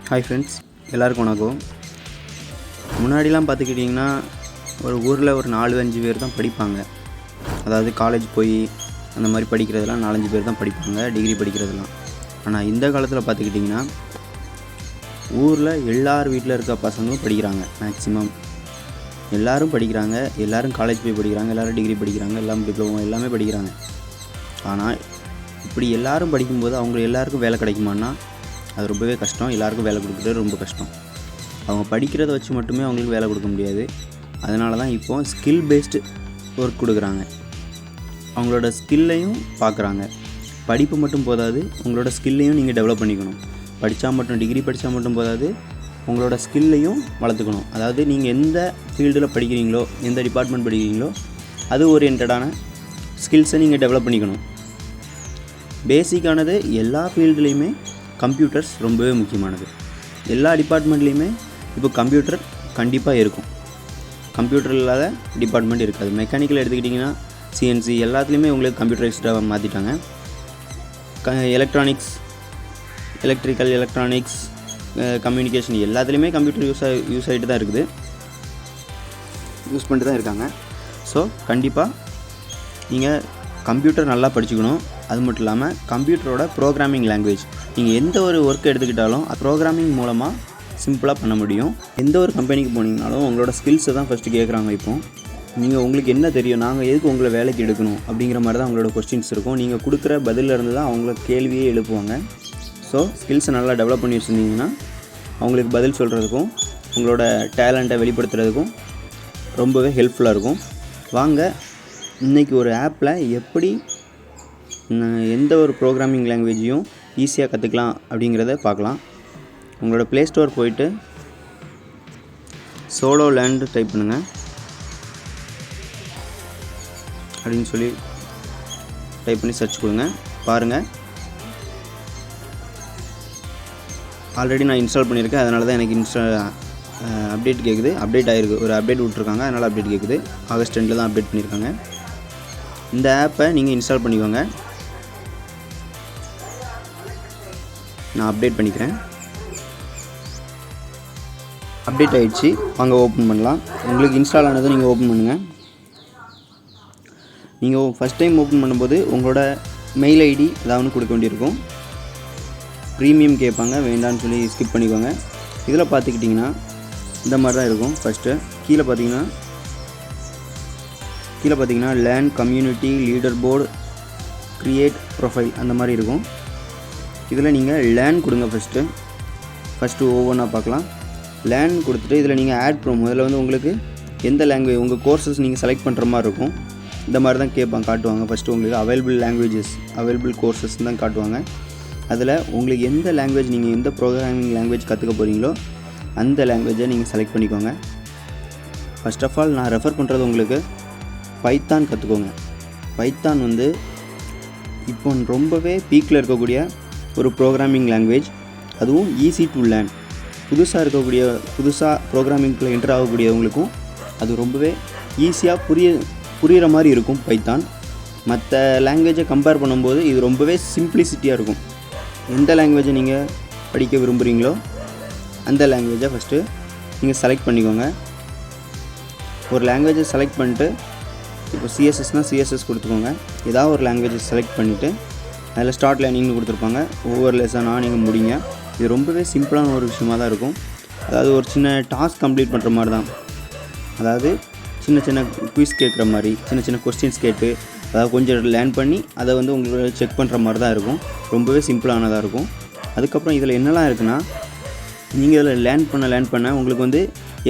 Hi friends, எல்லாருக்கும் வணக்கம். முன்னாடிலாம் பார்த்துக்கிட்டிங்கன்னா ஒரு ஊரில் ஒரு 4-5 பேர் தான் படிப்பாங்க. அதாவது காலேஜ் போய் அந்த மாதிரி படிக்கிறதுலாம் 4-5 பேர் தான் படிப்பாங்க, டிகிரி படிக்கிறதுலாம். ஆனால் இந்த காலத்தில் பார்த்துக்கிட்டிங்கன்னா ஊரில் எல்லார் வீட்டில் இருக்க பசங்களும் படிக்கிறாங்க. மேக்ஸிமம் எல்லோரும் படிக்கிறாங்க, எல்லோரும் காலேஜ் போய் படிக்கிறாங்க, எல்லோரும் டிகிரி படிக்கிறாங்க, எல்லாம் டிப்ளமோ எல்லாமே படிக்கிறாங்க. ஆனால் இப்படி எல்லோரும் படிக்கும்போது அவங்க எல்லாருக்கும் வேலை கிடைக்குமான்னா அது ரொம்பவே கஷ்டம். எல்லாருக்கும் வேலை கொடுக்குறது ரொம்ப கஷ்டம். அவங்க படிக்கிறத வச்சு மட்டுமே அவங்களுக்கு வேலை கொடுக்க முடியாது. அதனால தான் இப்போது ஸ்கில் பேஸ்டு ஒர்க் கொடுக்குறாங்க. அவங்களோட ஸ்கில்லையும் பார்க்குறாங்க. படிப்பு மட்டும் போதாது, உங்களோட ஸ்கில்லையும் நீங்கள் டெவலப் பண்ணிக்கணும். டிகிரி படித்தா மட்டும் போதாது, உங்களோட ஸ்கில்லையும் வளர்த்துக்கணும். அதாவது நீங்கள் எந்த ஃபீல்டில் படிக்கிறீங்களோ, எந்த டிபார்ட்மெண்ட் படிக்கிறீங்களோ அது ஓரியன்டான ஸ்கில்ஸை நீங்கள் டெவலப் பண்ணிக்கணும். பேசிக்கானது எல்லா ஃபீல்டுலேயுமே கம்ப்யூட்டர்ஸ் ரொம்பவே முக்கியமானது. எல்லா டிபார்ட்மெண்ட்லேயுமே இப்போ கம்ப்யூட்டர் கண்டிப்பாக இருக்கும். கம்ப்யூட்டர் இல்லாத டிபார்ட்மெண்ட் இருக்காது. மெக்கானிக்கல் எடுத்துக்கிட்டிங்கன்னா சிஎன்சி எல்லாத்துலேயுமே உங்களுக்கு கம்ப்யூட்டரைஸ்டாக மாற்றிட்டாங்க. எலக்ட்ரானிக்ஸ் கம்யூனிகேஷன் எல்லாத்துலேயுமே கம்ப்யூட்டர் யூஸ் ஆகிட்டு தான் இருக்குது, யூஸ் பண்ணிட்டு தான் இருக்காங்க. ஸோ கண்டிப்பாக நீங்கள் கம்ப்யூட்டர் நல்லா படிச்சுக்கணும். அது மட்டும் இல்லாமல் கம்ப்யூட்டரோட ப்ரோக்ராமிங் லாங்குவேஜ், நீங்கள் எந்த ஒரு ஒர்க் எடுத்துக்கிட்டாலும் ப்ரோக்ராமிங் மூலமாக சிம்பிளாக பண்ண முடியும். எந்த ஒரு கம்பெனிக்கு போனீங்கனாலும் உங்களோட ஸ்கில்ஸை தான் ஃபஸ்ட்டு கேட்குறாங்க. நீங்கள் உங்களுக்கு என்ன தெரியும், நாங்கள் எதுக்கு உங்களை வேலைக்கு எடுக்கணும் அப்படிங்கிற மாதிரி தான் அவங்களோட கொஸ்டின்ஸ் இருக்கும். நீங்கள் கொடுக்குற பதிலிருந்து தான் அவங்கள கேள்வியே எழுப்புவாங்க. ஸோ ஸ்கில்ஸை நல்லா டெவலப் பண்ணி வச்சுருந்தீங்கன்னா அவங்களுக்கு பதில் சொல்கிறதுக்கும் உங்களோட டேலண்ட்டை வெளிப்படுத்துறதுக்கும் ரொம்பவே ஹெல்ப்ஃபுல்லாக இருக்கும். வாங்க இன்றைக்கி ஒரு ஆப்பில் எப்படி எந்த ஒரு ப்ரோக்ராமிங் லாங்குவேஜையும் ஈஸியாக கற்றுக்கலாம் அப்படிங்கிறத பார்க்கலாம். உங்களோட ப்ளே ஸ்டோர் போயிட்டு SoloLearn டைப் பண்ணுங்கள் அப்படின்னு சொல்லி டைப் பண்ணி சர்ச் கொடுங்க. பாருங்கள், ஆல்ரெடி நான் இன்ஸ்டால் பண்ணியிருக்கேன். அதனால தான் எனக்கு அப்டேட் கேட்குது. அப்டேட் ஆகிருக்கு, ஒரு அப்டேட் விட்ருக்காங்க, அதனால் அப்டேட் கேட்குது. ஆகஸ்ட் 2 தான் அப்டேட் பண்ணியிருக்காங்க. இந்த ஆப்பை நீங்கள் இன்ஸ்டால் பண்ணிக்கோங்க. நான் அப்டேட் பண்ணிக்கிறேன். அப்டேட் ஆகிடுச்சு. வாங்க ஓப்பன் பண்ணலாம். உங்களுக்கு இன்ஸ்டால் ஆனதை நீங்கள் ஓப்பன் பண்ணுங்கள். நீங்கள் ஃபஸ்ட் டைம் ஓப்பன் பண்ணும்போது உங்களோட மெயில் ஐடி ஏதாவது கொடுக்க வேண்டியிருக்கும். ப்ரீமியம் கேட்பாங்க, வேண்டான்னு சொல்லி ஸ்கிப் பண்ணிக்கோங்க. இதில் பார்த்துக்கிட்டிங்கன்னா இந்த மாதிரி தான் இருக்கும். ஃபஸ்ட்டு கீழே பார்த்தீங்கன்னா learn community leader board create profile அந்த மாதிரி இருக்கும். இதில் நீங்கள் லேர்ன் கொடுங்க. ஃபஸ்ட்டு ஒவ்வொன்றா பார்க்கலாம். லேர்ன் கொடுத்துட்டு இதில் நீங்கள் ஆட் ப்ரோமோ, இதில் வந்து உங்களுக்கு எந்த லாங்குவேஜ் உங்கள் கோர்சஸ் நீங்கள் செலக்ட் பண்ணுற மாதிரி இருக்கும். இந்த மாதிரி தான் காட்டுவாங்க. ஃபஸ்ட்டு உங்களுக்கு அவைலபிள் கோர்சஸ் தான் காட்டுவாங்க. அதில் உங்களுக்கு எந்த லாங்குவேஜ், நீங்கள் எந்த ப்ரோக்ராமிங் லாங்குவேஜ் கற்றுக்க போகிறீங்களோ அந்த லாங்குவேஜை நீங்கள் செலக்ட் பண்ணிக்கோங்க. ஃபர்ஸ்ட் ஆஃப் ஆல் நான் ரெஃபர் பண்ணுறது உங்களுக்கு பைத்தான் கற்றுக்கோங்க. பைத்தான் வந்து இப்போ ரொம்பவே பீக்கில் இருக்கக்கூடிய ஒரு ப்ரோக்ராமிங் லாங்குவேஜ். அதுவும் ஈஸி டு லேர்ன். புதுசாக ப்ரோக்ராமிங்கில் என்டர் ஆகக்கூடியவங்களுக்கும் அது ரொம்பவே ஈஸியாக புரிகிற மாதிரி இருக்கும். பைத்தான் மற்ற லாங்குவேஜை கம்பேர் பண்ணும்போது இது ரொம்பவே சிம்பிளிசிட்டியாக இருக்கும். எந்த லாங்குவேஜை நீங்கள் படிக்க விரும்புகிறீங்களோ அந்த லாங்குவேஜை ஃபஸ்ட்டு நீங்கள் செலக்ட் பண்ணிக்கோங்க. ஒரு லாங்குவேஜை செலக்ட் பண்ணிட்டு, இப்போ சிஎஸ்எஸ்னால் சிஎஸ்எஸ் கொடுத்துக்கோங்க. ஏதாவது ஒரு லாங்குவேஜை செலக்ட் பண்ணிவிட்டு அதில் ஸ்டார்ட் லேர்னிங்னு கொடுத்துருப்பாங்க. ஒவ்வொரு லெசனாக நீங்கள் முடிங்க. இது ரொம்பவே சிம்பிளான ஒரு விஷயமாக தான் இருக்கும். அதாவது ஒரு சின்ன டாஸ்க் கம்ப்ளீட் பண்ணுற மாதிரி தான். அதாவது சின்ன குவிஸ் கேட்குற மாதிரி, சின்ன கொஸ்டின்ஸ் கேட்டு அதாவது கொஞ்சம் லேர்ன் பண்ணி அதை வந்து உங்களுக்கு செக் பண்ணுற மாதிரி தான் இருக்கும். ரொம்பவே சிம்பிளானதாக இருக்கும். அதுக்கப்புறம் இதில் என்னெல்லாம் இருக்குன்னா, நீங்கள் இதில் லேர்ன் பண்ண உங்களுக்கு வந்து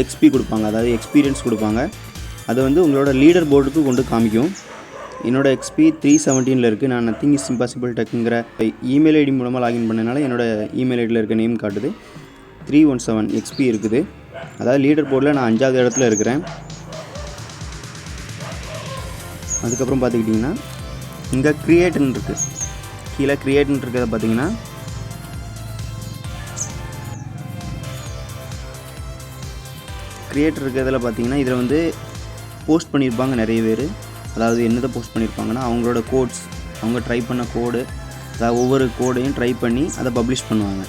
எக்ஸ்பி கொடுப்பாங்க, அதாவது எக்ஸ்பீரியன்ஸ் கொடுப்பாங்க. அதை வந்து உங்களோட லீடர் போர்டுக்கு கொண்டு காமிக்கும். என்னோடய எக்ஸ்பி 317 இருக்குது. நான் நத்திங் இஸ் இம்பாசிபிள் டெக்குங்கிற இமெயில் ஐடி மூலமாக லாகின் பண்ணனால என்னோடய இமெயில் ஐடியில் இருக்க நேம் காட்டுது. 317 எக்ஸ்பி இருக்குது. அதாவது லீடர் போர்டில் நான் 5வது இடத்துல இருக்கிறேன். அதுக்கப்புறம் பார்த்துக்கிட்டிங்கன்னா இங்கே க்ரியேட்னு இருக்குது. கீழே க்ரியேட்னு இருக்கிறத பார்த்தீங்கன்னா க்ரியேட் இருக்கிறதில் பார்த்தீங்கன்னா இதில் வந்து போஸ்ட் பண்ணியிருப்பாங்க நிறைய பேர். அதாவது என்னதை போஸ்ட் பண்ணியிருப்பாங்கன்னா அவங்களோட கோட்ஸ், அவங்க ட்ரை பண்ண கோடு, அதாவது ஒவ்வொரு கோடையும் ட்ரை பண்ணி அதை பப்ளிஷ் பண்ணுவாங்க.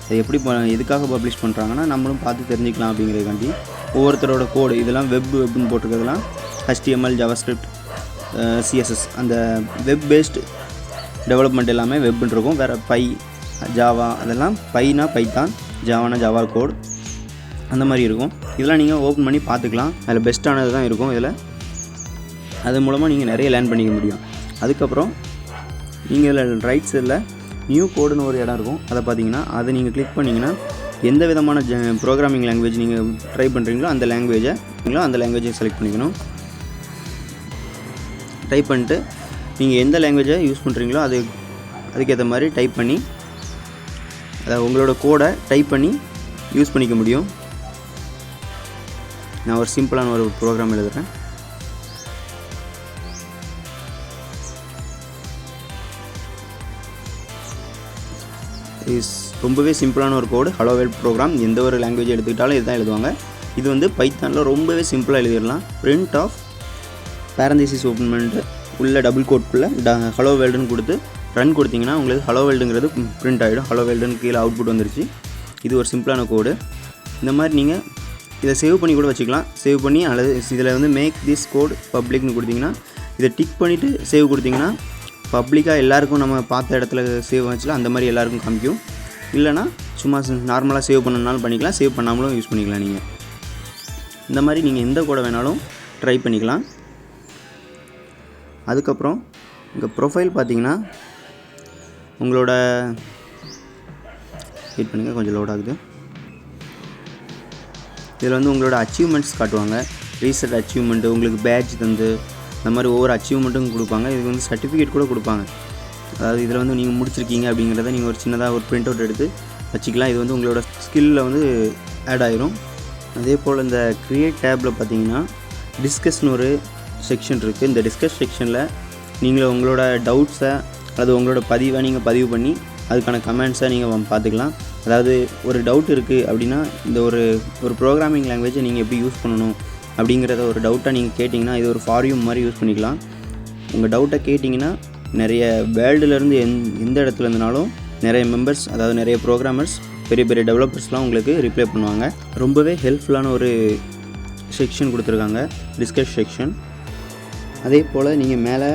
அது எப்படி எதுக்காக பப்ளிஷ் பண்ணுறாங்கன்னா நம்மளும் பார்த்து தெரிஞ்சுக்கலாம் அப்படிங்கிறதுக்காண்டி ஒவ்வொருத்தரோட கோடு இதெல்லாம் வெப்னு போட்டிருக்கிறதுலாம் HTML JavaScript CSS அந்த வெப் பேஸ்டு டெவலப்மெண்ட் எல்லாமே வெப்னு இருக்கும். வேறு ஜாவா அதெல்லாம் பைனா பைத்தான், ஜாவானா ஜாவா கோட் அந்த மாதிரி இருக்கும். இதெல்லாம் நீங்கள் ஓப்பன் பண்ணி பார்த்துக்கலாம். அதில் பெஸ்ட்டானது தான் இருக்கும் இதில். அது மூலமாக நீங்கள் நிறைய லேர்ன் பண்ணிக்க முடியும். அதுக்கப்புறம் நீங்கள் இதில் ரைட் சைடில் நியூ கோடுன்னு ஒரு இடம் இருக்கும். அதை பார்த்தீங்கன்னா அதை நீங்கள் கிளிக் பண்ணிங்கன்னா எந்த விதமான ப்ரோக்ராமிங் லாங்குவேஜ் நீங்கள் ட்ரை பண்ணுறீங்களோ அந்த லாங்குவேஜை செலக்ட் பண்ணிக்கணும். டைப் பண்ணிட்டு நீங்கள் எந்த லாங்குவேஜை யூஸ் பண்ணுறீங்களோ அதுக்கேற்ற மாதிரி டைப் பண்ணி அதாவது உங்களோட கோடை டைப் பண்ணி யூஸ் பண்ணிக்க முடியும். நான் ஒரு சிம்பிளான ஒரு ப்ரோக்ராம் எழுதுகிறேன். ரொம்பவே சிம்பிளான ஒரு கோடு, ஹலோ வேர்ல்ட் ப்ரோக்ராம். எந்த ஒரு லாங்குவேஜ் எடுத்துக்கிட்டாலும் இதுதான் எழுதுவாங்க. இது வந்து பைத்தானில் ரொம்பவே சிம்பிளாக எழுதிடலாம். பிரிண்ட் ஆஃப் பேரந்திசிஸ் ஓப்பன் பண்ணிட்டு உள்ள டபுள் கோட்குள்ளே ஹலோ வேர்ல்டுன்னு கொடுத்து ரன் கொடுத்தீங்கன்னா உங்களுக்கு ஹலோ வேர்ல்டுங்கிறது பிரிண்ட் ஆகிடும். ஹலோ வேர்ல்டுன்னு கீழே அவுட்புட் வந்துருச்சு. இது ஒரு சிம்பிளான கோடு. இந்த மாதிரி நீங்கள் இதை சேவ் பண்ணி கூட வச்சுக்கலாம். சேவ் பண்ணி அல்லது இதில் வந்து மேக் திஸ் கோட் பப்ளிக்னு கொடுத்தீங்கன்னா இதை டிக் பண்ணிவிட்டு சேவ் கொடுத்தீங்கன்னா பப்ளிக்காக எல்லாருக்கும் நம்ம பார்த்த இடத்துல சேவ் வச்சுலாம் அந்த மாதிரி எல்லாருக்கும் காமிக்கும். இல்லைனா சும்மா நார்மலாக சேவ் பண்ணனாலும் பண்ணிக்கலாம், சேவ் பண்ணாமலும் யூஸ் பண்ணிக்கலாம். நீங்கள் இந்த மாதிரி நீங்கள் எந்த கோடை வேணாலும் ட்ரை பண்ணிக்கலாம். அதுக்கப்புறம் இங்கே ப்ரொஃபைல் பார்த்தீங்கன்னா உங்களோட வெயிட் பண்ணுங்கள், கொஞ்சம் லோட் ஆகுது. இதில் வந்து உங்களோட அச்சீவ்மெண்ட்ஸ் காட்டுவாங்க. ரீசெண்ட் அச்சீவ்மெண்ட்டு, உங்களுக்கு பேட்ச் தந்து இந்த மாதிரி ஒவ்வொரு அச்சீவ்மெண்ட்டும் கொடுப்பாங்க. இதுக்கு வந்து சர்டிஃபிகேட் கூட கொடுப்பாங்க. அதாவது இதில் வந்து நீங்கள் முடிச்சிருக்கீங்க அப்படிங்கிறத நீங்கள் ஒரு சின்னதாக ஒரு பிரிண்ட் அவுட் எடுத்து வச்சுக்கலாம். இது வந்து உங்களோட ஸ்கில்லில் வந்து ஆட் ஆயிரும். அதே போல் இந்த க்ரியேட் டேப்பில் பார்த்தீங்கன்னா டிஸ்கஸ்னு ஒரு செக்ஷன் இருக்குது. இந்த டிஸ்கஸ் செக்ஷனில் நீங்கள் உங்களோட டவுட்ஸை அல்லது உங்களோட பதிவை நீங்கள் பதிவு பண்ணி அதுக்கான கமெண்ட்ஸை நீங்கள் பார்த்துக்கலாம். அதாவது ஒரு டவுட் இருக்குது அப்படின்னா இந்த ஒரு ப்ரோக்ராமிங் லாங்குவேஜை நீங்கள் எப்படி யூஸ் பண்ணணும் அப்படிங்கிறத ஒரு டவுட்டாக நீங்கள் கேட்டிங்கன்னா இது ஒரு ஃபாரியூம் மாதிரி யூஸ் பண்ணிக்கலாம். உங்கள் டவுட்டை கேட்டிங்கன்னா நிறைய வேர்ல்டுலேருந்து எந்த இடத்துல இருந்தனாலும் நிறைய மெம்பர்ஸ், அதாவது நிறைய ப்ரோக்ராமர்ஸ், பெரிய பெரிய டெவலப்பர்ஸ்லாம் உங்களுக்கு ரிப்ளை பண்ணுவாங்க. ரொம்பவே ஹெல்ப்ஃபுல்லான ஒரு செக்ஷன் கொடுத்துருக்காங்க, டிஸ்கஸ் செக்ஷன். அதே போல் நீங்கள் மேலே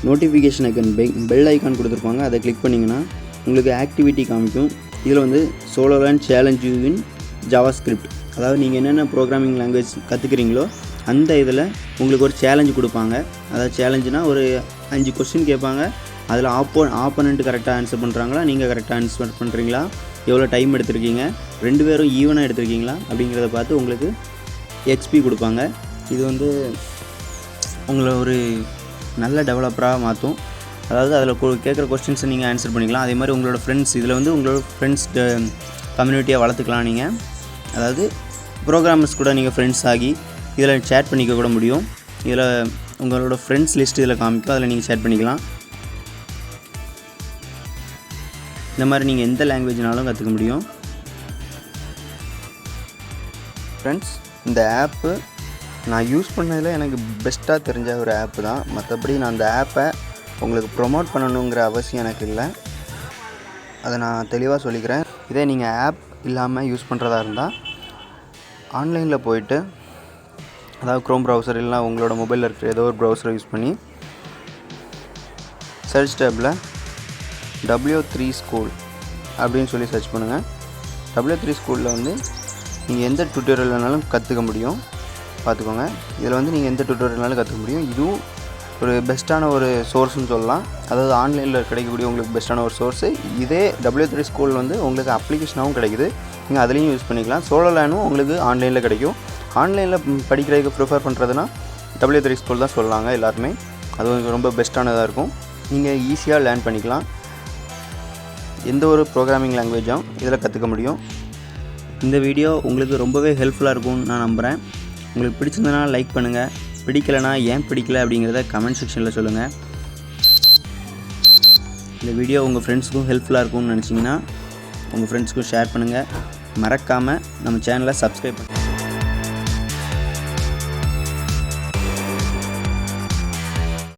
நோட்டிஃபிகேஷன் ஐக்கான் பெல் ஐக்கான் கொடுத்துருப்பாங்க. அதை கிளிக் பண்ணிங்கன்னா உங்களுக்கு ஆக்டிவிட்டி காமிக்கும். இதில் வந்து SoloLearn challenge you in JavaScript, அதாவது நீங்கள் என்னென்ன ப்ரோக்ராமிங் லாங்குவேஜ் கற்றுக்குறீங்களோ அந்த இதில் உங்களுக்கு ஒரு சேலஞ்சு கொடுப்பாங்க. அதாவது சேலஞ்சுனால் ஒரு 5 கொஸ்டின் கேட்பாங்க. அதில் ஆப்போனண்ட் கரெக்டாக ஆன்சர் பண்ணுறாங்களா, நீங்கள் கரெக்டாக ஆன்சர் பண்ணுறீங்களா, எவ்வளோ டைம் எடுத்திருக்கீங்க, 2 பேரும் ஈவனாக எடுத்திருக்கீங்களா அப்படிங்கிறத பார்த்து உங்களுக்கு XP கொடுப்பாங்க. இது வந்து உங்களை ஒரு நல்ல டெவலப்பராக மாற்றும். அதாவது அதில் கேட்குற கொஸ்டின்ஸை நீங்கள் ஆன்சர் பண்ணிக்கலாம். அதே மாதிரி உங்களோட ஃப்ரெண்ட்ஸ், இதில் வந்து உங்களோட ஃப்ரெண்ட்ஸ் கம்யூனிட்டியாக வளர்த்துக்கலாம். நீங்கள் அதாவது ப்ரோக்ராமர்ஸ் கூட நீங்கள் ஃப்ரெண்ட்ஸ் ஆகி இதில் சேட் பண்ணிக்க கூட முடியும். இதில் உங்களோட ஃப்ரெண்ட்ஸ் லிஸ்ட் இதில் காமிக்கும், அதில் நீங்கள் சேட் பண்ணிக்கலாம். இந்த மாதிரி நீங்கள் எந்த லாங்குவேஜ்னாலும் கற்றுக்க முடியும். ஃப்ரெண்ட்ஸ், இந்த ஆப்பு நான் யூஸ் பண்ணதில் எனக்கு பெஸ்ட்டாக தெரிஞ்ச ஒரு ஆப்பு தான். மற்றபடி நான் அந்த ஆப்பை உங்களுக்கு ப்ரொமோட் பண்ணணுங்கிற அவசியம் எனக்கு இல்லை. அதை நான் தெளிவாக சொல்லிக்கிறேன். இதே நீங்கள் ஆப் இல்லாமல் யூஸ் பண்ணுறதா இருந்தால் ஆன்லைனில் போயிட்டு, அதாவது க்ரோம் ப்ரௌசர் இல்லைனா உங்களோட மொபைலில் இருக்கிற ஏதோ ஒரு ப்ரௌசரை யூஸ் பண்ணி சர்ச் டேப்பில் W3 ஸ்கூல் அப்படின்னு சொல்லி சர்ச் பண்ணுங்கள். W3 ஸ்கூலில் வந்து நீங்கள் எந்த டுட்டோரியல் வேணாலும் கற்றுக்க முடியும். பார்த்துக்கோங்க, இதில் வந்து நீங்கள் எந்த டுட்டோரியல்னாலும் கற்றுக்க முடியும். இதுவும் ஒரு பெஸ்ட்டான ஒரு சோர்ஸ்னு சொல்லலாம். அதாவது ஆன்லைனில் கிடைக்கக்கூடிய உங்களுக்கு பெஸ்ட்டான ஒரு சோர்ஸு. இதே W3 ஸ்கூல் வந்து உங்களுக்கு அப்ளிகேஷனாகவும் கிடைக்குது, நீங்கள் அதுலேயும் யூஸ் பண்ணிக்கலாம். SoloLearn உங்களுக்கு ஆன்லைனில் கிடைக்கும். ஆன்லைனில் படிக்கிறதுக்கு ப்ரிஃபர் பண்ணுறதுனா W3 ஸ்கூல் தான் சொல்லலாங்க எல்லாருமே. அது ரொம்ப பெஸ்ட்டானதாக இருக்கும். நீங்கள் ஈஸியாக லேர்ன் பண்ணிக்கலாம். எந்த ஒரு ப்ரோக்ராமிங் லாங்குவேஜும் இதில் கற்றுக்க முடியும். இந்த வீடியோ உங்களுக்கு ரொம்பவே ஹெல்ப்ஃபுல்லாக இருக்கும்னு நான் நம்புகிறேன். உங்களுக்கு பிடிச்சிருந்தனா லைக் பண்ணுங்கள், பிடிக்கலைனா ஏன் பிடிக்கல அப்படிங்கிறத கமெண்ட் செக்ஷனில் சொல்லுங்கள். இந்த வீடியோ உங்கள் ஃப்ரெண்ட்ஸுக்கும் ஹெல்ப்ஃபுல்லாக இருக்கும்னு நினச்சிங்கன்னா உங்கள் ஃப்ரெண்ட்ஸுக்கும் ஷேர் பண்ணுங்கள். மறக்காமல் நம்ம சேனலை சப்ஸ்கிரைப் பண்ணுங்கள்.